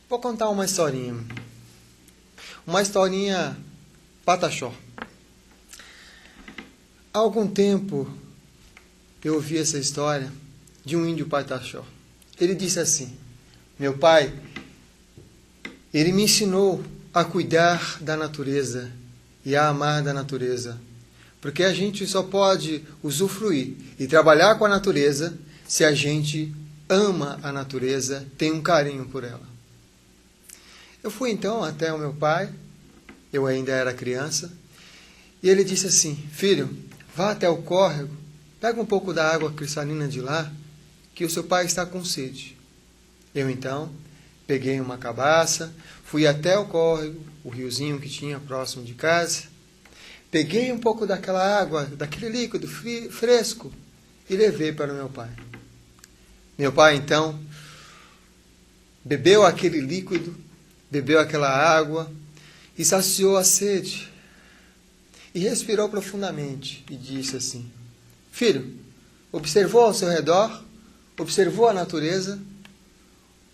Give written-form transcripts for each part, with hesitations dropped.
Vou contar uma historinha. Uma historinha pataxó. Há algum tempo eu ouvi essa história de um índio pataxó. Ele disse assim: meu pai, ele me ensinou a cuidar da natureza e a amar da natureza. Porque a gente só pode usufruir e trabalhar com a natureza se a gente ama a natureza, tem um carinho por ela. Eu fui então até o meu pai, eu ainda era criança, e ele disse assim: filho, vá até o córrego, pega um pouco da água cristalina de lá, que o seu pai está com sede. Eu então peguei uma cabaça, fui até o córrego, o riozinho que tinha próximo de casa, peguei um pouco daquela água, daquele líquido fresco, e levei para o meu pai. Meu pai então bebeu aquele líquido, bebeu aquela água e saciou a sede. E respirou profundamente e disse assim: filho, observou ao seu redor? Observou a natureza?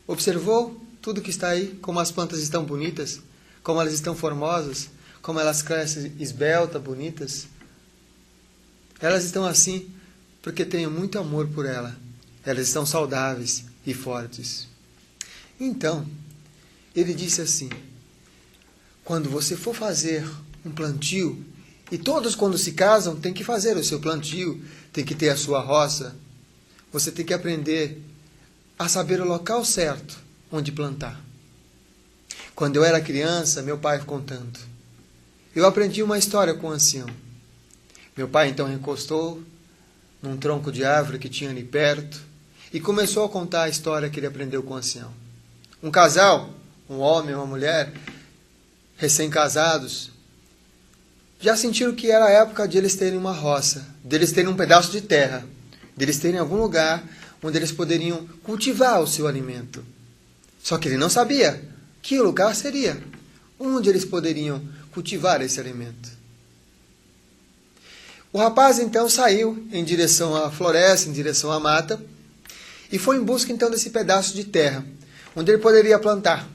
Observou tudo que está aí? Como as plantas estão bonitas? Como elas estão formosas? Como elas crescem esbeltas, bonitas? Elas estão assim porque tenho muito amor por ela. Elas estão saudáveis e fortes. Então, ele disse assim: quando você for fazer um plantio, e todos quando se casam têm que fazer o seu plantio, tem que ter a sua roça, você tem que aprender a saber o local certo onde plantar. Quando eu era criança, meu pai contando, eu aprendi uma história com o ancião. Meu pai então encostou num tronco de árvore que tinha ali perto e começou a contar a história que ele aprendeu com o ancião. Um casal, um homem e uma mulher, recém-casados, já sentiram que era a época de eles terem uma roça, de eles terem um pedaço de terra, de eles terem algum lugar onde eles poderiam cultivar o seu alimento. Só que ele não sabia que lugar seria, onde eles poderiam cultivar esse alimento. O rapaz então saiu em direção à floresta, em direção à mata, e foi em busca então desse pedaço de terra, onde ele poderia plantar.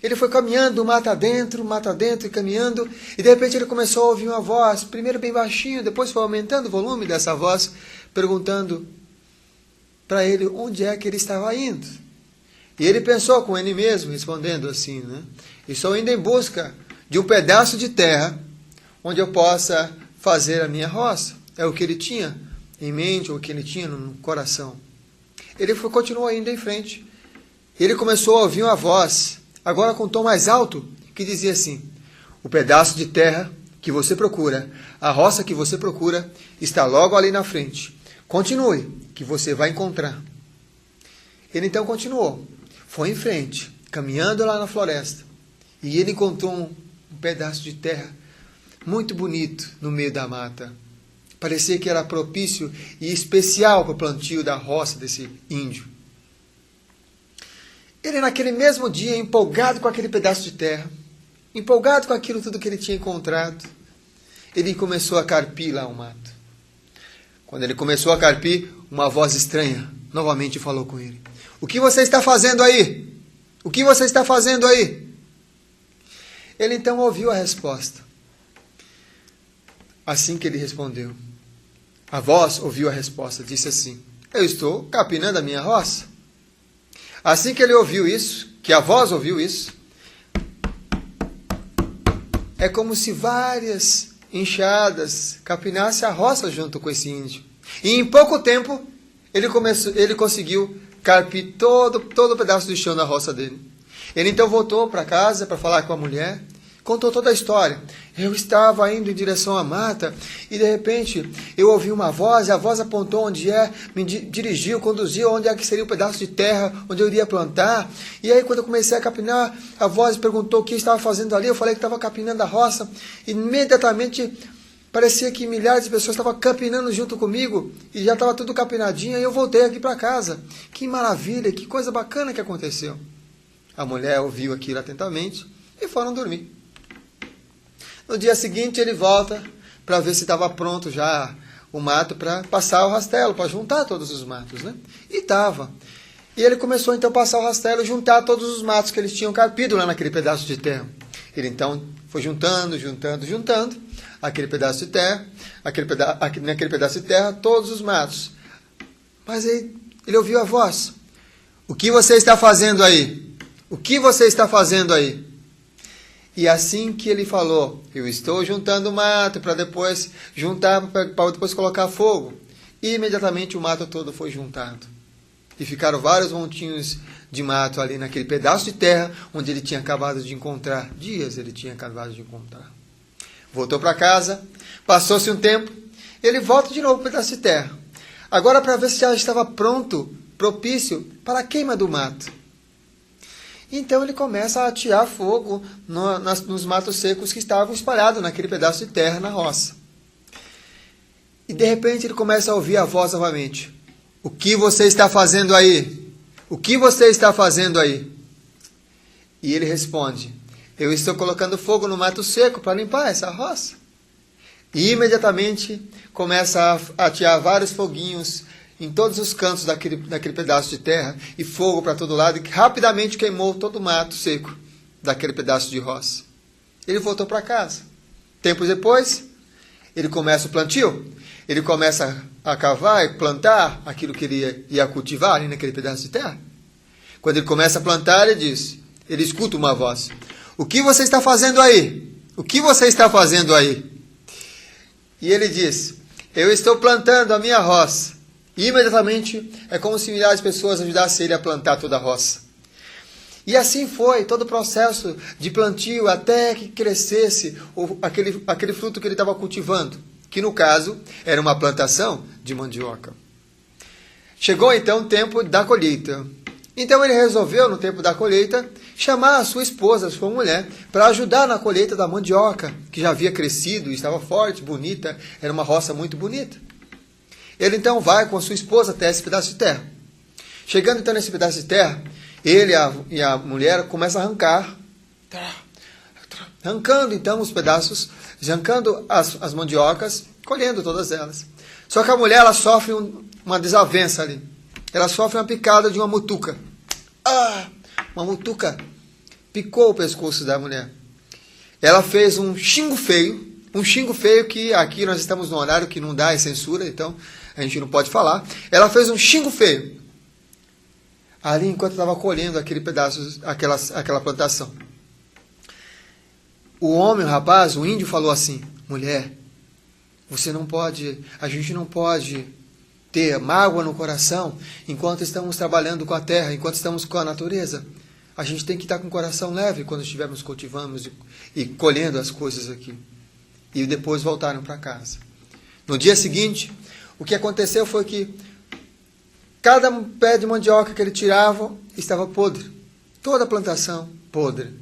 Ele foi caminhando, mata dentro, e caminhando, e de repente ele começou a ouvir uma voz, primeiro bem baixinho, depois foi aumentando o volume dessa voz, perguntando para ele onde é que ele estava indo. E ele pensou com ele mesmo, respondendo assim, né? Estou indo em busca de um pedaço de terra onde eu possa fazer a minha roça. É o que ele tinha em mente, ou o que ele tinha no coração. Ele continuou indo em frente. Ele começou a ouvir uma voz, agora com um tom mais alto, que dizia assim: o pedaço de terra que você procura, a roça que você procura, está logo ali na frente. Continue, que você vai encontrar. Ele então continuou, foi em frente, caminhando lá na floresta, e ele encontrou um pedaço de terra muito bonito no meio da mata. Parecia que era propício e especial para o plantio da roça desse índio. Ele, naquele mesmo dia, empolgado com aquele pedaço de terra, empolgado com aquilo tudo que ele tinha encontrado, ele começou a carpir lá o mato. Quando ele começou a carpir, uma voz estranha novamente falou com ele: o que você está fazendo aí? O que você está fazendo aí? Ele então ouviu a resposta. Assim que ele respondeu, a voz ouviu a resposta, disse assim: eu estou capinando a minha roça. Assim que ele ouviu isso, que a voz ouviu isso, é como se várias enxadas capinassem a roça junto com esse índio. E em pouco tempo, ele conseguiu carpir todo o pedaço do chão da roça dele. Ele então voltou para casa para falar com a mulher, contou toda a história. Eu estava indo em direção à mata e de repente eu ouvi uma voz, e a voz apontou onde é, me dirigiu, conduziu onde é que seria o pedaço de terra onde eu iria plantar. E aí quando eu comecei a capinar, a voz perguntou o que eu estava fazendo ali. Eu falei que estava capinando a roça. E imediatamente parecia que milhares de pessoas estavam capinando junto comigo e já estava tudo capinadinho. E eu voltei aqui para casa. Que maravilha, que coisa bacana que aconteceu. A mulher ouviu aquilo atentamente e foram dormir. No dia seguinte ele volta para ver se estava pronto já o mato para passar o rastelo, para juntar todos os matos, né? E estava. E ele começou então a passar o rastelo e juntar todos os matos que eles tinham carpido lá naquele pedaço de terra. Ele então foi juntando aquele pedaço de terra, naquele pedaço de terra, todos os matos. Mas aí ele ouviu a voz: o que você está fazendo aí? O que você está fazendo aí? E assim que ele falou: eu estou juntando mato para depois juntar, para depois colocar fogo. E imediatamente o mato todo foi juntado. E ficaram vários montinhos de mato ali naquele pedaço de terra onde ele tinha acabado de encontrar. Dias ele tinha acabado de encontrar. Voltou para casa, passou-se um tempo, ele volta de novo para o pedaço de terra. Agora para ver se já estava pronto, propício para a queima do mato. Então ele começa a atear fogo nos matos secos que estavam espalhados naquele pedaço de terra na roça. E de repente ele começa a ouvir a voz novamente: o que você está fazendo aí? O que você está fazendo aí? E ele responde: eu estou colocando fogo no mato seco para limpar essa roça. E imediatamente começa a atear vários foguinhos em todos os cantos daquele pedaço de terra, e fogo para todo lado, e que rapidamente queimou todo o mato seco daquele pedaço de roça. Ele voltou para casa. Tempos depois, ele começa o plantio, ele começa a cavar e plantar aquilo que ele ia cultivar ali naquele pedaço de terra. Quando ele começa a plantar, ele escuta uma voz: o que você está fazendo aí? O que você está fazendo aí? E ele diz: eu estou plantando a minha roça. E imediatamente é como se milhares de pessoas ajudassem ele a plantar toda a roça. E assim foi todo o processo de plantio até que crescesse aquele fruto que ele estava cultivando, que no caso era uma plantação de mandioca. Chegou então o tempo da colheita. Então ele resolveu, no tempo da colheita, chamar a sua esposa, a sua mulher, para ajudar na colheita da mandioca, que já havia crescido, estava forte, bonita, era uma roça muito bonita. Ele então vai com a sua esposa até esse pedaço de terra. Chegando então nesse pedaço de terra, ele e a mulher começam a arrancar. Arrancando então os pedaços, arrancando as mandiocas, colhendo todas elas. Só que a mulher, ela sofre uma desavença ali. Ela sofre uma picada de uma mutuca. Uma mutuca picou o pescoço da mulher. Ela fez um xingo feio que aqui nós estamos no horário que não dá censura, então a gente não pode falar. Ela fez um xingo feio ali enquanto estava colhendo aquele pedaço, aquela plantação. O homem, o rapaz, o índio falou assim: mulher, você não pode, a gente não pode ter mágoa no coração enquanto estamos trabalhando com a terra, enquanto estamos com a natureza. A gente tem que estar com o coração leve quando estivermos cultivando e colhendo as coisas aqui. E depois voltaram para casa. No dia seguinte, o que aconteceu foi que cada pé de mandioca que ele tirava estava podre. Toda a plantação podre.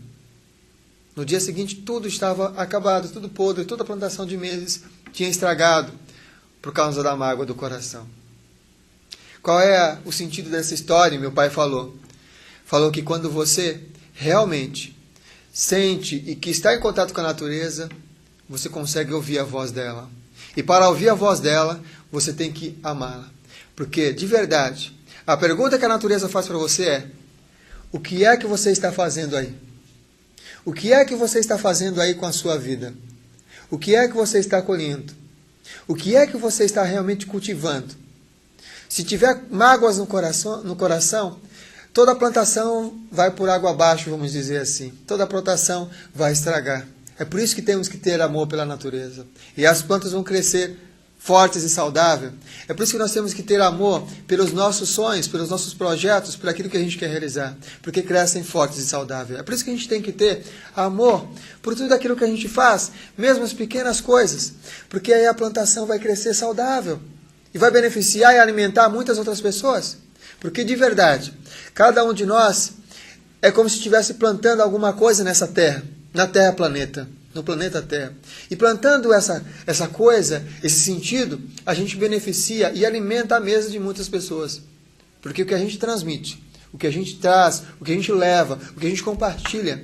No dia seguinte, tudo estava acabado, tudo podre. Toda a plantação de meses tinha estragado por causa da mágoa do coração. Qual é o sentido dessa história? Meu pai falou. Falou que quando você realmente sente e que está em contato com a natureza, você consegue ouvir a voz dela. E para ouvir a voz dela, você tem que amá-la. Porque, de verdade, a pergunta que a natureza faz para você é: o que é que você está fazendo aí? O que é que você está fazendo aí com a sua vida? O que é que você está colhendo? O que é que você está realmente cultivando? Se tiver mágoas no coração, toda a plantação vai por água abaixo, vamos dizer assim. Toda a plantação vai estragar. É por isso que temos que ter amor pela natureza. E as plantas vão crescer fortes e saudáveis. É por isso que nós temos que ter amor pelos nossos sonhos, pelos nossos projetos, por aquilo que a gente quer realizar. Porque crescem fortes e saudáveis. É por isso que a gente tem que ter amor por tudo aquilo que a gente faz, mesmo as pequenas coisas. Porque aí a plantação vai crescer saudável. E vai beneficiar e alimentar muitas outras pessoas. Porque de verdade, cada um de nós é como se estivesse plantando alguma coisa nessa terra, na Terra planeta, no planeta Terra. E plantando essa coisa, esse sentido, a gente beneficia e alimenta a mesa de muitas pessoas. Porque o que a gente transmite, o que a gente traz, o que a gente leva, o que a gente compartilha,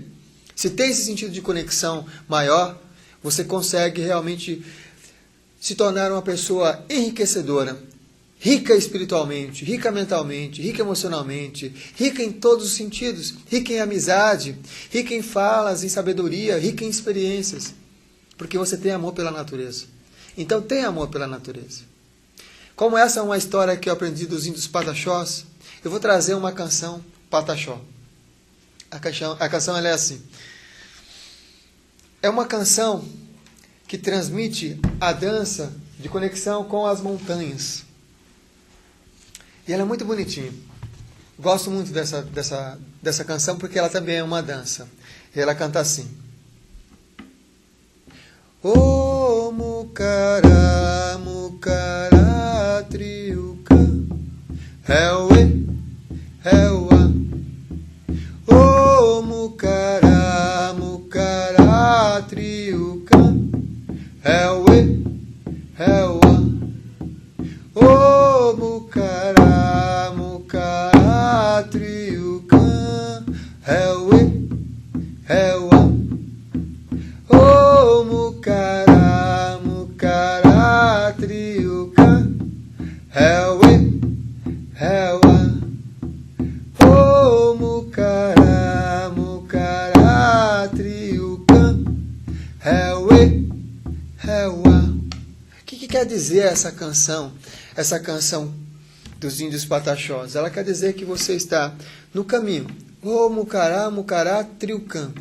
se tem esse sentido de conexão maior, você consegue realmente se tornar uma pessoa enriquecedora, rica espiritualmente, rica mentalmente, rica emocionalmente, rica em todos os sentidos, rica em amizade, rica em falas, em sabedoria, rica em experiências, porque você tem amor pela natureza. Então tem amor pela natureza. Como essa é uma história que eu aprendi dos índios Pataxós, eu vou trazer uma canção Pataxó. A canção ela é assim. É uma canção que transmite a dança de conexão com as montanhas. E ela é muito bonitinha. Gosto muito dessa canção porque ela também é uma dança. E ela canta assim. Ô mucará, mucará, triuca, réuê, réuá. Ô mucará, mucará, triuca, réuê, réuá. Ô mucará, mucará, triucã, réuê, réuá. Ô mucará, mucará, triucã, réuê, réuá. Ô mucará, mucará, triucã, réuê, réuá. O que quer dizer essa canção? Essa canção dos índios Pataxós? Ela quer dizer que você está no caminho. Ô mucará, mucará, triucã.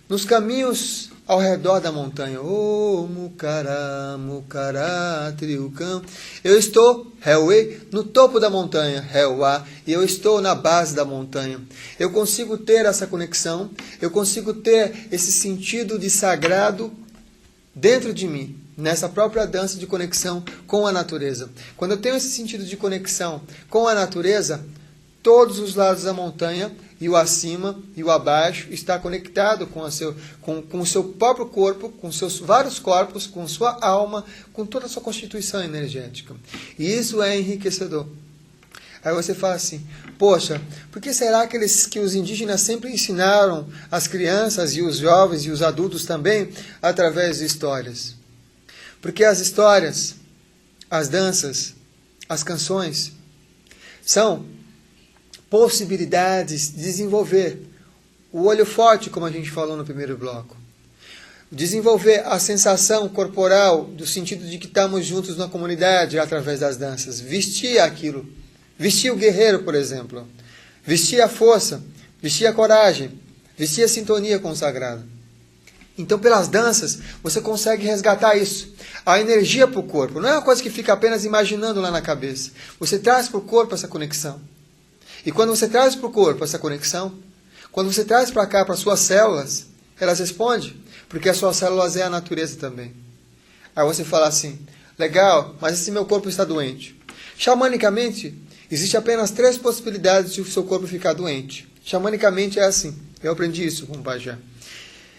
Nos caminhos ao redor da montanha. Ô mucará, mucará, triucã. Eu estou, réuê, no topo da montanha, réuá, e eu estou na base da montanha. Eu consigo ter essa conexão, eu consigo ter esse sentido de sagrado dentro de mim, nessa própria dança de conexão com a natureza. Quando eu tenho esse sentido de conexão com a natureza, todos os lados da montanha, e o acima e o abaixo, está conectado com o seu próprio corpo, com seus vários corpos, com sua alma, com toda a sua constituição energética. E isso é enriquecedor. Aí você fala assim, poxa, por que será que os indígenas sempre ensinaram as crianças e os jovens e os adultos também através de histórias? Porque as histórias, as danças, as canções são possibilidades de desenvolver o olho forte, como a gente falou no primeiro bloco. Desenvolver a sensação corporal do sentido de que estamos juntos na comunidade através das danças. Vestir aquilo. Vestir o guerreiro, por exemplo. Vestir a força. Vestir a coragem. Vestir a sintonia com o sagrado. Então, pelas danças, você consegue resgatar isso. A energia para o corpo. Não é uma coisa que fica apenas imaginando lá na cabeça. Você traz para o corpo essa conexão. E quando você traz para o corpo essa conexão, quando você traz para cá, para as suas células, elas respondem. Porque as suas células é a natureza também. Aí você fala assim, legal, mas esse meu corpo está doente. Xamanicamente, existe apenas 3 possibilidades de o seu corpo ficar doente. Xamanicamente é assim. Eu aprendi isso com o Pajé.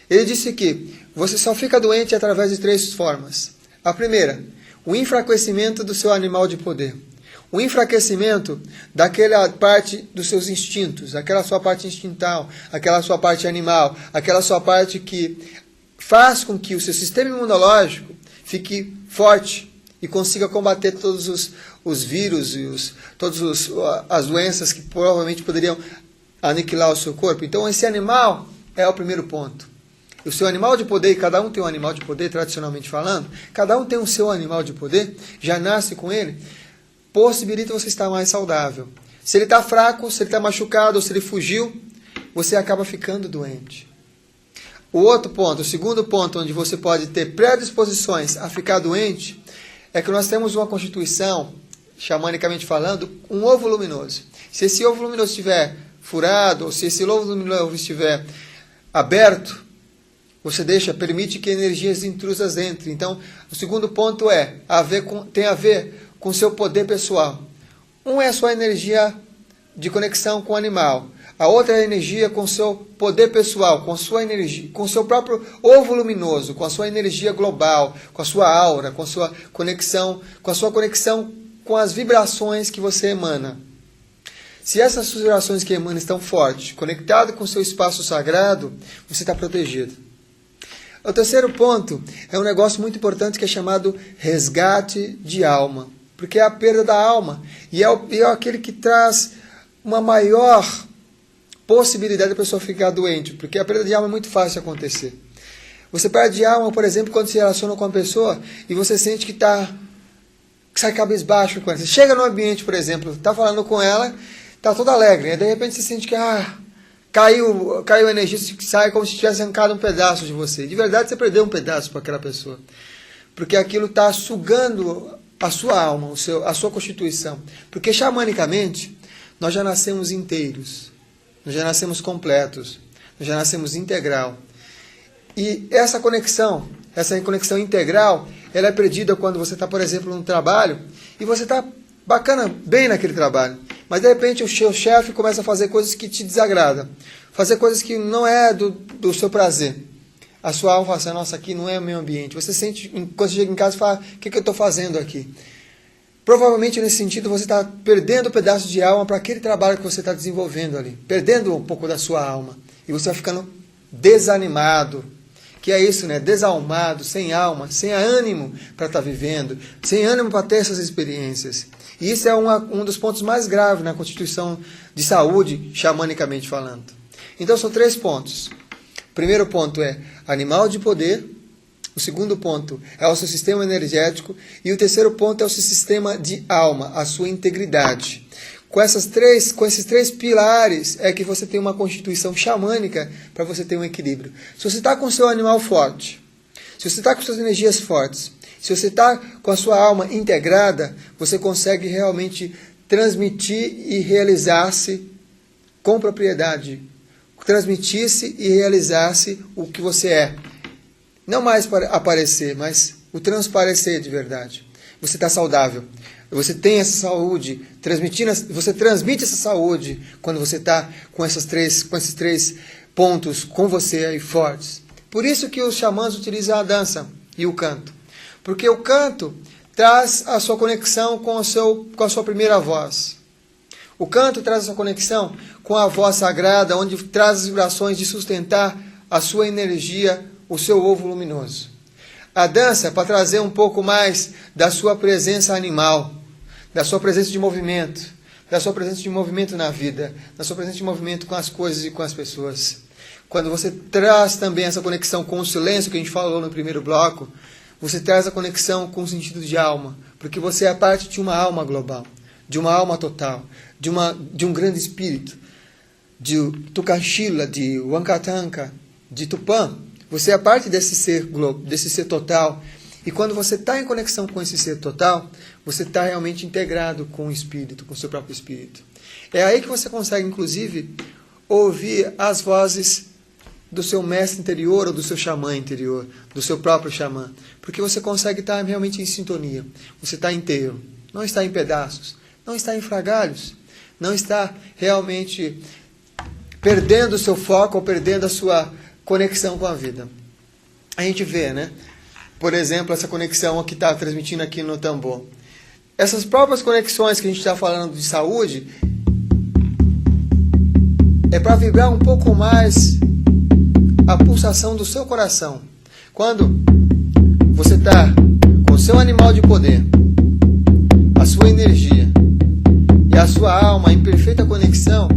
Ele disse que você só fica doente através de 3 formas. A primeira, o enfraquecimento do seu animal de poder. O enfraquecimento daquela parte dos seus instintos, aquela sua parte instintal, aquela sua parte animal, aquela sua parte que faz com que o seu sistema imunológico fique forte e consiga combater todos os vírus e todas as doenças que provavelmente poderiam aniquilar o seu corpo. Então esse animal é o primeiro ponto. O seu animal de poder, e cada um tem um animal de poder, tradicionalmente falando, cada um tem o seu animal de poder, já nasce com ele, possibilita você estar mais saudável. Se ele está fraco, se ele está machucado, ou se ele fugiu, você acaba ficando doente. O outro ponto, o segundo ponto, onde você pode ter predisposições a ficar doente, é que nós temos uma constituição, xamanicamente falando, um ovo luminoso. Se esse ovo luminoso estiver furado, ou se esse ovo luminoso estiver aberto, você permite que energias intrusas entrem. Então, o segundo ponto tem a ver com o seu poder pessoal. Um é a sua energia de conexão com o animal. A outra é a energia com o seu poder pessoal, com a sua energia, com o seu próprio ovo luminoso, com a sua energia global, com a sua aura, com a sua conexão com as vibrações que você emana. Se essas vibrações que emana estão fortes, conectado com o seu espaço sagrado, você está protegido. O terceiro ponto é um negócio muito importante que é chamado resgate de alma. Porque é a perda da alma. E é aquele que traz uma maior possibilidade da pessoa ficar doente. Porque a perda de alma é muito fácil de acontecer. Você perde alma, por exemplo, quando se relaciona com uma pessoa e você sente que sai cabisbaixo com ela. Você chega no ambiente, por exemplo, está falando com ela, está toda alegre. E de repente você sente que caiu a energia, sai como se tivesse arrancado um pedaço de você. De verdade, você perdeu um pedaço para aquela pessoa. Porque aquilo está sugando a sua alma, a sua constituição. Porque xamanicamente, nós já nascemos inteiros. Nós já nascemos completos. Nós já nascemos integral. E essa conexão integral, ela é perdida quando você está, por exemplo, num trabalho e você está bacana, bem naquele trabalho. Mas de repente o seu chefe começa a fazer coisas que te desagradam. Fazer coisas que não é do seu prazer. A sua alma fala assim, nossa, aqui não é o meu ambiente. Você sente, quando você chega em casa e fala, o que eu estou fazendo aqui? Provavelmente nesse sentido você está perdendo um pedaço de alma para aquele trabalho que você está desenvolvendo ali. Perdendo um pouco da sua alma. E você vai ficando desanimado. Que é isso, né? Desalmado, sem alma, sem ânimo para estar vivendo. Sem ânimo para ter essas experiências. E isso é um dos pontos mais graves na constituição de saúde, xamanicamente falando. Então são 3 pontos. O primeiro ponto é animal de poder. O segundo ponto é o seu sistema energético. E o terceiro ponto é o seu sistema de alma, a sua integridade. Com esses 3 pilares é que você tem uma constituição xamânica para você ter um equilíbrio. Se você está com o seu animal forte, se você está com suas energias fortes, se você está com a sua alma integrada, você consegue realmente transmitir e realizar-se com propriedade. Transmitir-se e realizar-se o que você é. Não mais para aparecer, mas o transparecer de verdade. Você está saudável. Você tem essa saúde, você transmite essa saúde quando você está com esses 3 pontos com você aí fortes. Por isso que os xamãs utilizam a dança e o canto. Porque o canto traz a sua conexão com a sua primeira voz. O canto traz a sua conexão com a voz sagrada, onde traz as vibrações de sustentar a sua energia, o seu ovo luminoso. A dança é para trazer um pouco mais da sua presença animal, da sua presença de movimento, da sua presença de movimento na vida, da sua presença de movimento com as coisas e com as pessoas. Quando você traz também essa conexão com o silêncio, que a gente falou no primeiro bloco, você traz a conexão com o sentido de alma, porque você é parte de uma alma global, de uma alma total, de um grande espírito, de Tukanshila, de Wankatanka, de Tupã. Você é parte desse ser total. E quando você está em conexão com esse ser total, você está realmente integrado com o Espírito, com o seu próprio Espírito. É aí que você consegue, inclusive, ouvir as vozes do seu mestre interior ou do seu xamã interior, do seu próprio xamã. Porque você consegue estar realmente em sintonia. Você está inteiro, não está em pedaços, não está em frangalhos, não está realmente perdendo o seu foco ou perdendo a sua conexão com a vida. A gente vê, né? Por exemplo, essa conexão que está transmitindo aqui no tambor. Essas próprias conexões que a gente está falando de saúde é para vibrar um pouco mais a pulsação do seu coração. Quando você está com o seu animal de poder, a sua energia e a sua alma em perfeita conexão,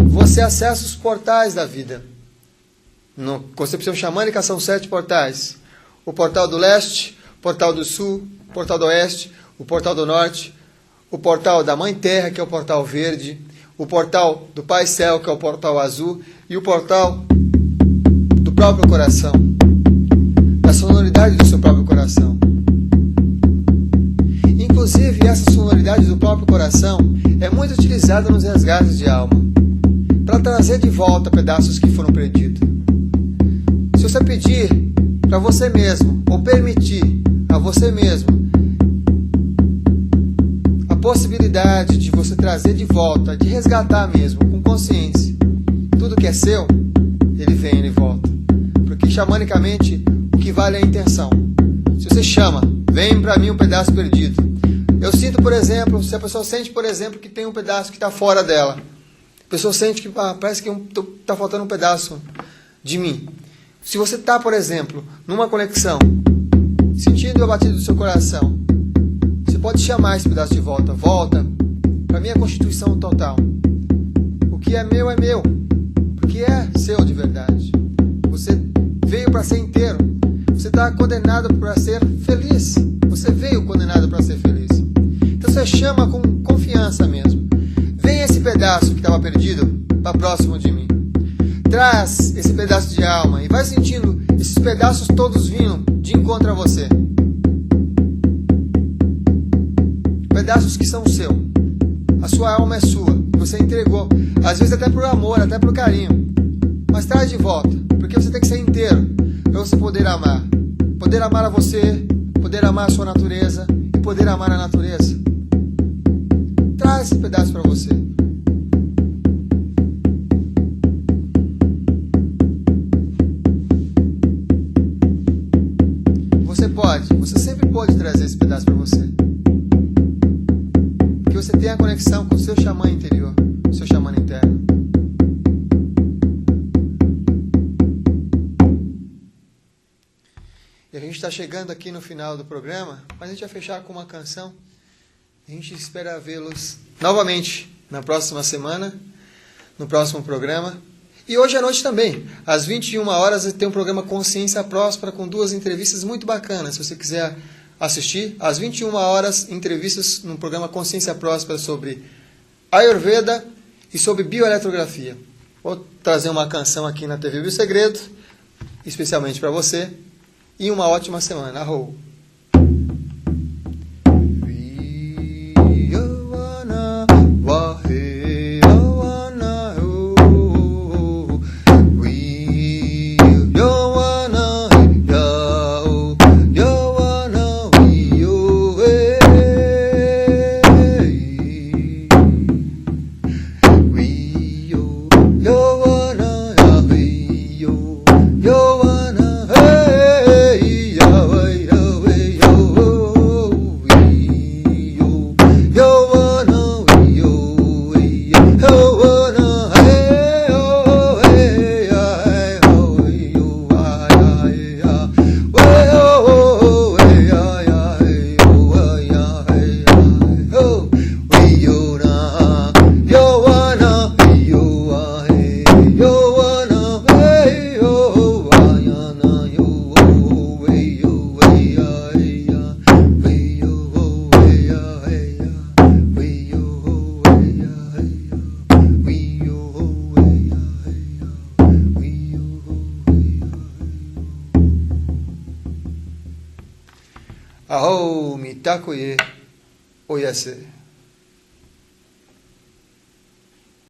você acessa os portais da vida. Na concepção xamânica são 7 portais. O portal do leste, o portal do sul, o portal do oeste, o portal do norte, o portal da Mãe Terra, que é o portal verde, o portal do Pai Céu, que é o portal azul, e o portal do próprio coração, da sonoridade do seu próprio coração. Inclusive, essa sonoridade do próprio coração é muito utilizada nos resgates de alma, para trazer de volta pedaços que foram perdidos. Se você pedir para você mesmo, ou permitir a você mesmo, a possibilidade de você trazer de volta, de resgatar mesmo, com consciência, tudo que é seu, ele vem, ele volta. Porque xamanicamente, o que vale é a intenção. Se você chama, vem para mim um pedaço perdido. Eu sinto, por exemplo, se a pessoa sente, por exemplo, que tem um pedaço que está fora dela. A pessoa sente que parece que está faltando um pedaço de mim. Se você está, por exemplo, numa conexão, sentindo a batida do seu coração, você pode chamar esse pedaço de volta. Volta para a minha constituição total. O que é meu, porque é seu de verdade. Você veio para ser inteiro. Você está condenado para ser feliz. Você veio condenado para ser feliz. Então você chama com confiança mesmo. Vem esse pedaço que estava perdido para próximo de mim. Traz esse pedaço de alma e vai sentindo esses pedaços todos vindo de encontro a você. Pedaços que são seu. A sua alma é sua. Você entregou. Às vezes até por amor, até por carinho. Mas traz de volta. Porque você tem que ser inteiro para você poder amar. Poder amar a você, poder amar a sua natureza e poder amar a natureza. Traz esse pedaço para você. Você sempre pode trazer esse pedaço para você. Porque você tem a conexão com o seu xamã interior, o seu xamã interno. E a gente está chegando aqui no final do programa, mas a gente vai fechar com uma canção. A gente espera vê-los novamente na próxima semana, no próximo programa. E hoje à noite também, às 21 horas, tem um programa Consciência Próspera com 2 entrevistas muito bacanas. Se você quiser assistir, às 21 horas, entrevistas no programa Consciência Próspera sobre Ayurveda e sobre bioeletrografia. Vou trazer uma canção aqui na TV Bio Segredo, especialmente para você. E uma ótima semana. Arro! Yo, Aho mitakoye oyase.